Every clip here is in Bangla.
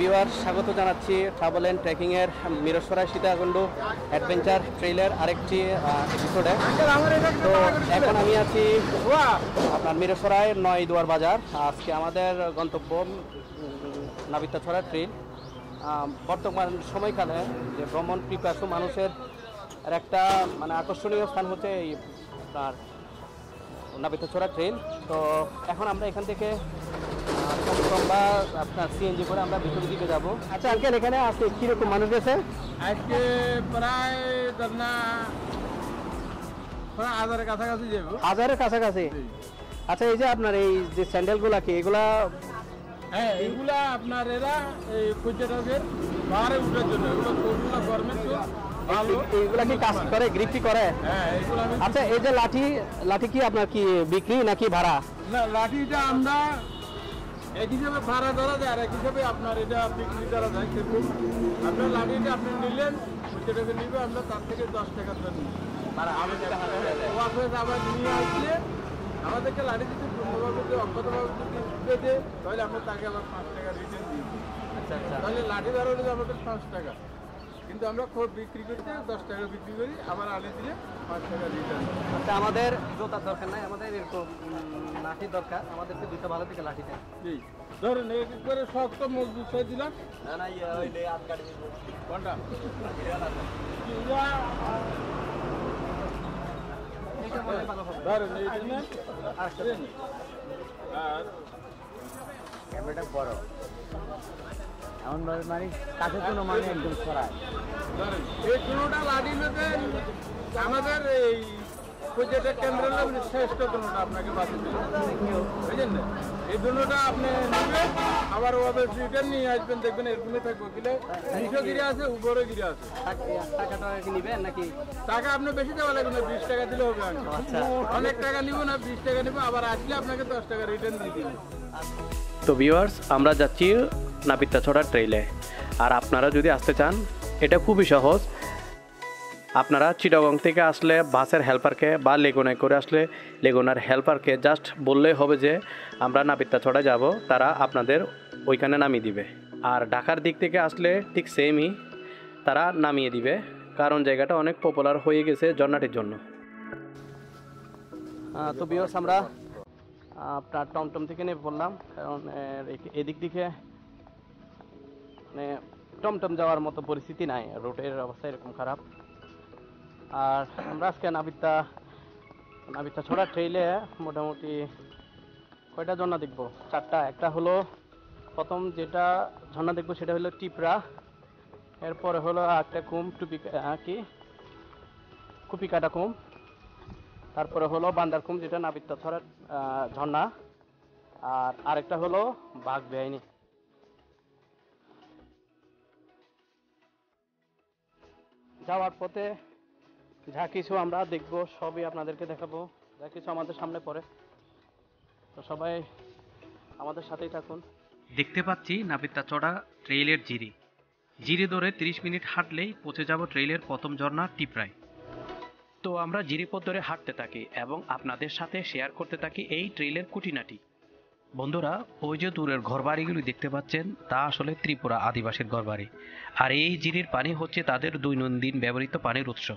ভিউয়ার্স, স্বাগত জানাচ্ছি ট্রাভেল অ্যান্ড ট্রেকিংয়ের মিরসরাই সীতাকুণ্ড অ্যাডভেঞ্চার ট্রেইলের আরেকটি এপিসোডে। তো এখন আমি আছি আপনার মিরসরাই 9 দুয়ার বাজার। আজকে আমাদের গন্তব্য নাবিতাছড়া ট্রেইল। বর্তমান সময়কালে যে ভ্রমণ পিপাসু মানুষের একটা মানে আকর্ষণীয় স্থান হচ্ছে এই আপনার নাবিতাছড়া ট্রেইল। তো এখন আমরা এখান থেকে বা আপনার সিএনজি করে আমরা ভিতরের দিকে যাব। আচ্ছা আঙ্কেল, এখানে আজকে কীরকম মানুষ গেছে? আজকে প্রায় হাজারের কাছাকাছি যাবো। হাজারের কাছাকাছি? আচ্ছা, এই যে আপনার এই যে স্যান্ডেলগুলা কি এগুলা? হ্যাঁ, এগুলা আপনার এরা এই পর্যটকের পাহাড়ে উঠার জন্য, এগুলো গভর্নমেন্ট এইগুলা কি কাজ করে, গ্রিপ করে? হ্যাঁ, এগুলো। আচ্ছা, এই যে লাঠি কি আপনার কি বিক্রি নাকি ভাড়া? না, লাঠিটা আমরা এক হিসাবে ভাড়া ধরা যায় আর এক হিসাবে আপনার এটা বিক্রি করা যায়। কিন্তু আপনার লাঠিটা আপনি নিলেন, পর্যটকে নিবে, আমরা তার থেকে 10 টাকা ধরে নিই। আবার নিয়ে আসলে আমাদেরকে লাঠি যদি পূর্ণভাবে অক্ষতভাবে যদি দেয় তাহলে আমরা তাকে আবার 5 টাকা রিটার্ন দিই। আচ্ছা আচ্ছা, তাহলে লাঠি ধরা হলে আমাদের 5 টাকা, কিন্তু আমরা খুব বিক্রি করতে 10 টাকা বিক্রি করি, আবার আনে দিলে 5 টাকা রিটার্ন। আচ্ছা, আমাদের জোতার দরকার নাই, আমাদের এরকম লাঠি দরকার। আমাদেরকে দুটো ভালো থেকে লাঠি দেন। জি, ধরুন এক করে শক্ত মজবুত করে দিলাম। কোনটা? ধরেন এই দিন আর ক্যামেরাটা বড় এমন ভাবে মানে কাছে কোনো মানে একদম ছড়ায়। ধরেন এই কোনোটা লাঠি নিতে আমাদের এই পর্যটক কেন্দ্রের শ্রেষ্ঠ কোনোটা আপনাকে বাঁচিয়ে দেবে, বুঝলেন না? এই দুটোটা আপনি নেবেন, আবার ওভাবে রিটার্ন নিয়ে আসবেন, দেখবেন এরকমই থাকবে। কিলে 200 গিরে আছে, উপরে গিরে আছে। টাকাটা কি নিবেন নাকি? টাকা আপনি বেশি দেওয়া লাগবে না, 20 টাকা দিলে হবে। আচ্ছা, অনেক টাকা নিব না, 20 টাকা নিব, আবার আসলে আপনাকে 10 টাকা রিটার্ন দিয়ে দিবেন। তো ভিউয়ার্স, আমরা যাচ্ছি নাবিতাছড়া ট্রেইলে। আর আপনারা যদি আসতে চান, এটা খুবই সহজ। আপনারা চিটাগং থেকে আসলে বাসের হেল্পারকে বা লেগুনায় করে আসলে লেগুনার হেল্পারকে জাস্ট বললেই হবে যে আমরা নাবিতাছড়া যাব, তারা আপনাদের ওইখানে নামিয়ে দিবে। আর ঢাকার দিক থেকে আসলে ঠিক সেমই, তারা নামিয়ে দিবে, কারণ জায়গাটা অনেক পপুলার হয়ে গেছে ঝর্ণাটির জন্য। তো ভিউয়ার্স, আমরা আপনার টমটম থেকে নেমে পড়লাম, কারণ এদিক দিকে মানে টমটম যাওয়ার মতো পরিস্থিতি নাই, রোডের অবস্থা এরকম খারাপ। আর আমরা আজকে নাবিতাছড়া ট্রেইলে মোটামুটি কয়টা ঝর্ণা দেখবো? 4টা। একটা হলো প্রথম যেটা ঝর্ণা দেখবো সেটা হলো টিপরা, এরপরে হলো একটা কুপিকাটা কুম, তারপরে হলো বান্দার কুম যেটা নাবিতাছড়া ঝর্ণা, আর আরেকটা হলো বাঘ বেআইনি। যাওয়ার পথে যা কিছু আমরা দেখবো সবই আপনাদেরকে দেখাবো, যা কিছু আমাদের সামনে পড়ে। তো সবাই আমাদের সাথেই থাকুন। দেখতে পাচ্ছি নাবিতাছড়া ট্রেইলের জিরি ধরে 30 মিনিট হাঁটলেই পৌঁছে যাব ট্রেইলের প্রথম ঝর্ণা টিপরায়। তো আমরা জিরিপথ ধরে হাঁটতে থাকি এবং আপনাদের সাথে শেয়ার করতে থাকি এই ট্রেইলের খুঁটিনাটি। বন্ধুরা, ওই যে দূরের ঘরবাড়িগুলি দেখতে পাচ্ছেন, তা আসলে ত্রিপুরা আদিবাসীর ঘরবাড়ি। আর এই জিরির পানি হচ্ছে তাদের দৈনন্দিন ব্যবহৃত পানির উৎস।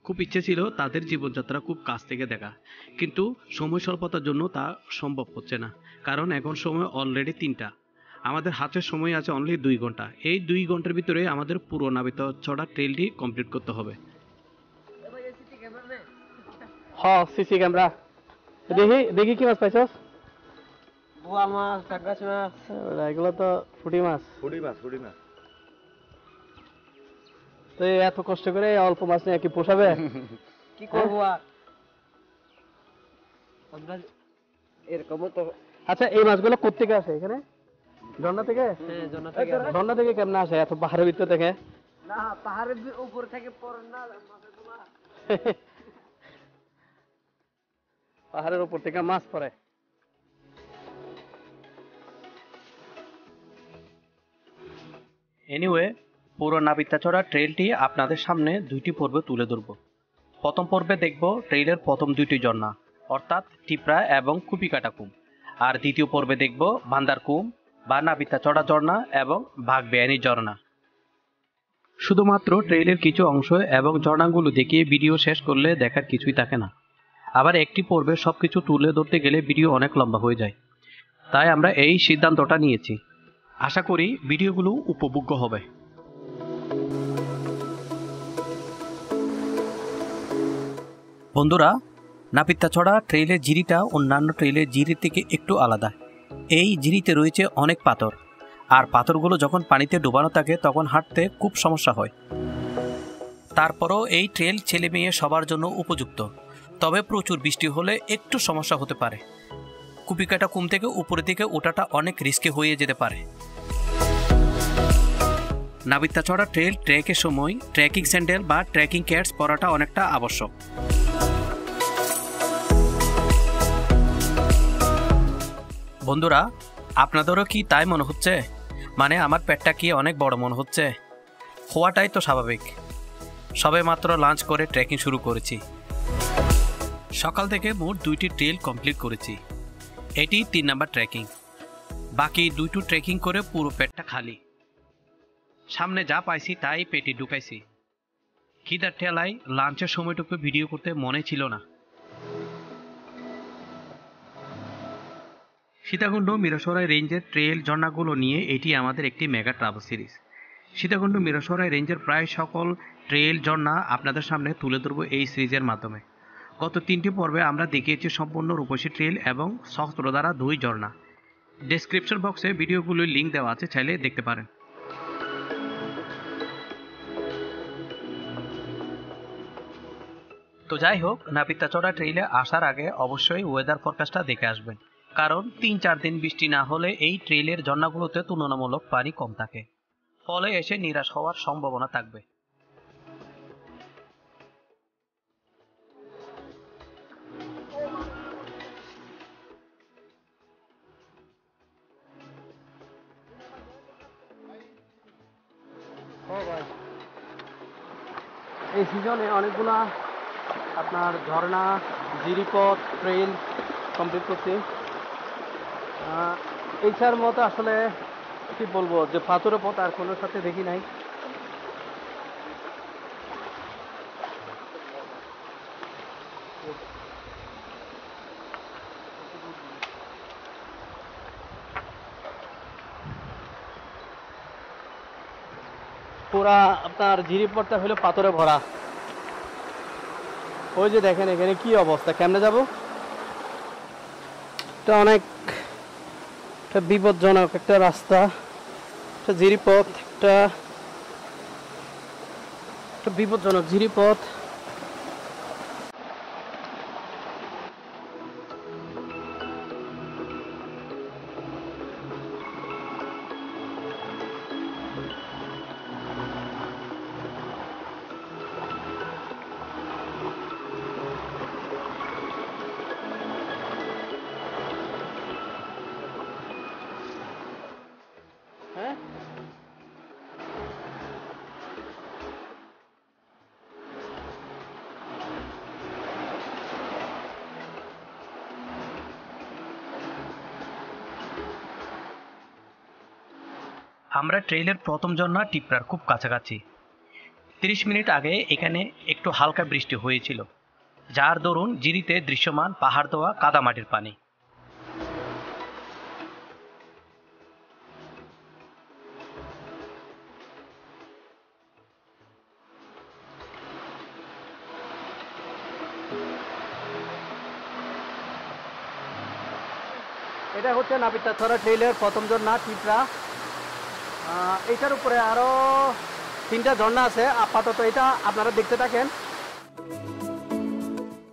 খুব ইচ্ছে ছিল তাদের জীবনযাত্রা খুব কাছ থেকে দেখা, কিন্তু সময় স্বল্পতার জন্য তা সম্ভব হচ্ছে না। কারণ এখন সময় অলরেডি 3টা, আমাদের হাতের সময় আছে অনলি 2 ঘন্টা। এই 2 ঘন্টার ভিতরে আমাদের পুরো নাবিতাছড়া ট্রেইলটি কমপ্লিট করতে হবে। হ্যাঁ, সিসি ক্যামেরা। দেখি কি মাছ পাইছস? বোয়া মাছ, টাকাস মাছ, এগুলো তো পুঁটি মাছ। তো এত কষ্ট করে অল্প মাছ নিয়ে কি পোষাবে? কি করবো আর আমরা এরকম তো। আচ্ছা, এই মাছগুলো কোত্থেকে আসে এখানে? ঝর্ণা থেকে? হ্যাঁ, ঝর্ণা থেকে কেমনে আসে এত পাহাড়ের ভিতর থেকে? না, পাহাড়ের উপর থেকে পড়ে না মাছগুলো। পাহাড়ের উপর থেকে মাছ পড়ে। এনিওয়ে, পুরো নাবিতাছড়া ট্রেইলটি আপনাদের সামনে 2টি পর্বে তুলে ধরব। প্রথম পর্বে দেখব ট্রেইলের প্রথম 2টি ঝর্ণা, অর্থাৎ টিপরা এবং কুপিকাটা কুম। আর দ্বিতীয় পর্বে দেখব বান্দার কুম বা নাপিতাচড়া ঝর্ণা এবং বাঘবেয়ানি ঝর্ণা। শুধুমাত্র ট্রেইলের কিছু অংশ এবং ঝর্ণাগুলো দেখিয়ে ভিডিও শেষ করলে দেখার কিছুই থাকে না। আবার একটি পর্বে সবকিছু তুলে ধরতে গেলে ভিডিও অনেক লম্বা হয়ে যায়। তাই আমরা এই সিদ্ধান্তটা নিয়েছি। আশা করি ভিডিওগুলো উপভোগ্য হবে। বন্ধুরা, নাপিতাচড়া ট্রেইলের জিরিটা অন্যান্য ট্রেইলের জিরির থেকে একটু আলাদা। এই জিরিতে রয়েছে অনেক পাথর, আর পাথরগুলো যখন পানিতে ডুবানো থাকে তখন হাঁটতে খুব সমস্যা হয়। তারপরও এই ট্রেল ছেলে মেয়ে সবার জন্য উপযুক্ত, তবে প্রচুর বৃষ্টি হলে একটু সমস্যা হতে পারে। কুপিকাটা কুম থেকে উপরের দিকে ওঠাটা অনেক রিস্কি হয়ে যেতে পারে। নাপিতাচড়া ট্রেল ট্রেকের সময় ট্রেকিং স্যান্ডেল বা ট্রেকিং ক্যাটস পরাটা অনেকটা আবশ্যক। বন্ধুরা, আপনাদেরও কি তাই মনে হচ্ছে? মানে আমার পেটটা কি অনেক বড় মনে হচ্ছে? হওয়াটাই তো স্বাভাবিক। সবে মাত্র লাঞ্চ করে ট্রেকিং শুরু করেছি। সকাল থেকে মোট 2টি ট্রেল কমপ্লিট করেছি। এটি 3 নাম্বার ট্রেকিং। বাকি 2টো ট্রেকিং করে পুরো পেটটা খালি। সামনে যা পাইছি তাই পেটে ঢুকাইছি। খিদার ঠেলায় লাঞ্চের সময়টুকু ভিডিও করতে মনে ছিল না। সীতাকুণ্ড মিরসরাই রেঞ্জের ট্রেল ঝর্ণাগুলো নিয়ে এটি আমাদের একটি mega travel series. Sitakunda Mirsarai রেঞ্জের প্রায় সকল ট্রেল ঝর্ণা আপনাদের সামনে তুলে ধরব এই সিরিজের মাধ্যমে। গত 3টি পর্বে আমরা দেখিয়েছি সম্পূর্ণ রূপসী ট্রেল এবং সহস্রধারা 2 ঝর্ণা। ডেসক্রিপশন বক্সে ভিডিওগুলোর লিঙ্ক দেওয়া আছে, চাইলে দেখতে পারেন। তো যাই হোক, নাপিতাচড়া ট্রেইলে আসার আগে অবশ্যই ওয়েদার ফরকাস্টটা দেখে আসবেন, কারণ 3-4 দিন বৃষ্টি না হলে এই ট্রেইলের ঝর্ণাগুলোতে তুলনামূলক পানি কম থাকে, ফলে এসে নিরাশ হওয়ার সম্ভাবনা থাকবে। এই সিজনে অনেকগুলা আপনার ঝর্ণা, জিরিপথ, ট্রেইল কমপ্লিট করছি। এইটার মতো আসলে কি বলবো, যে পাথরের পথ আর কোনোর সাথে দেখি নাই। পুরা আপনার জিরিপথটা হলো পাথরে ভরা। ওই যে দেখেন এখানে কি অবস্থা, কেমনে যাব? এটা অনেক বিপজ্জনক একটা রাস্তা, একটা জিরিপথ, একটা বিপজ্জনক জিরিপথ। আমরা ট্রেইলের প্রথম ঝর্ণা টিপরার খুব কাছাকাছি। 30 মিনিট আগে এখানে একটু হালকা বৃষ্টি হয়েছিল, যার দরুন জিরিতে দৃশ্যমান পাহাড় দেওয়া কাদামাটির পানি। এটা হচ্ছে নাপিতাচড়া ট্রেইলের প্রথম ঝর্ণা টিপরা। এটার উপরে আরো 3টা ঝর্ণা আছে, আপাতত এটা আপনারা দেখতে থাকেন।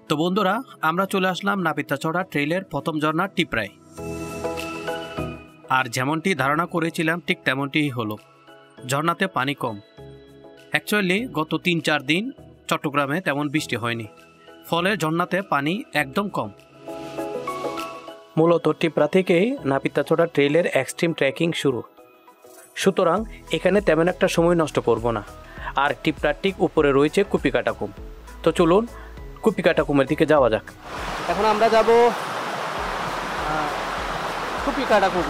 তো বন্ধুরা, আমরা চলে আসলাম নাপিতাচড়া ট্রেইলের প্রথম ঝর্ণা টিপরায়। আর যেমনটি ধারণা করেছিলাম ঠিক তেমনটিই হলো। ঝর্ণাতে পানি কম। অ্যাকচুয়ালি গত 3-4 দিন চট্টগ্রামে তেমন বৃষ্টি হয়নি, ফলে ঝর্ণাতে পানি একদম কম। মূলত টিপরা থেকেই নাপিতাচড়া ট্রেইলের এক্সট্রিম ট্রেকিং শুরু, সুতরাং এখানে তেমন একটা সময় নষ্ট করব না। আর টিপরার ঠিক উপরে রয়েছে কুপিকাটাকুম। তো চলুন কুপিকাটাকুমের দিকে যাওয়া যাক। এখন আমরা যাব কুপিকাটাকুম।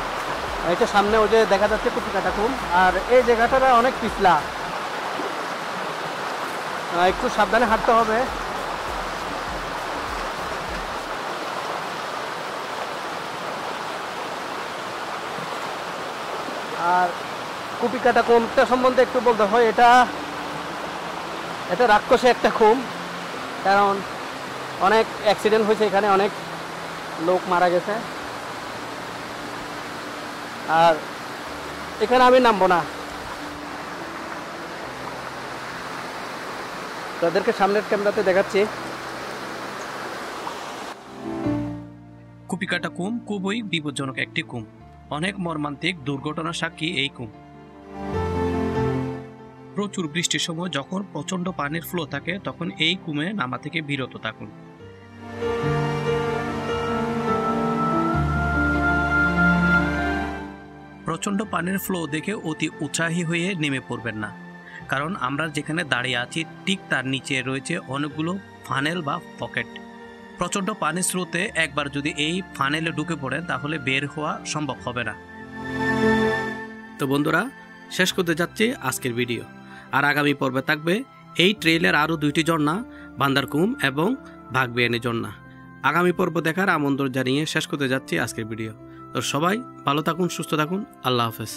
এটা সামনে ওই যে দেখা যাচ্ছে কুপিকাটা কুম, আর এই জায়গাটা অনেক পিছলা, একটু সাবধানে হাঁটতে হবে। আর কুপিকাটা কুমটা সম্বন্ধে একটু বলতে হয়, এটা রাক্ষসে একটা খুম, কারণ অনেক অ্যাক্সিডেন্ট হয়েছে এখানে, অনেক লোক মারা গেছে। আর এখানে আমি নামবো না, তাদেরকে সামনের ক্যামেরাতে দেখাচ্ছি। কুপিকাটা কুম খুবই বিপজ্জনক একটি কুম, অনেক মর্মান্তিক দুর্ঘটনার সাক্ষী এই কুম। প্রচুর বৃষ্টির সময় যখন প্রচন্ড পানির ফ্লো থাকে তখন এই কুমে নামা থেকে বিরত থাকুন। প্রচন্ড পানির ফ্লো দেখে অতি উৎসাহী হয়ে নেমে পড়বেন না, কারণ আমরা যেখানে দাঁড়িয়ে আছি ঠিক তার নিচে রয়েছে অনেকগুলো ফানেল বা পকেট। প্রচন্ড পানির স্রোতে একবার যদি এই ফানেলে ঢুকে পড়েন তাহলে বের হওয়া সম্ভব হবে না। তো বন্ধুরা, শেষ করতে যাচ্ছি আজকের ভিডিও। আর আগামী পর্বে থাকবে এই ট্রেইলের আরও 2টি ঝর্ণা, বান্দারকুম এবং ভাগবিয়ানি ঝর্ণা। আগামী পর্ব দেখার আমন্ত্রণ জানিয়ে শেষ করতে যাচ্ছি আজকের ভিডিও। তো সবাই ভালো থাকুন, সুস্থ থাকুন, আল্লাহ হাফেজ।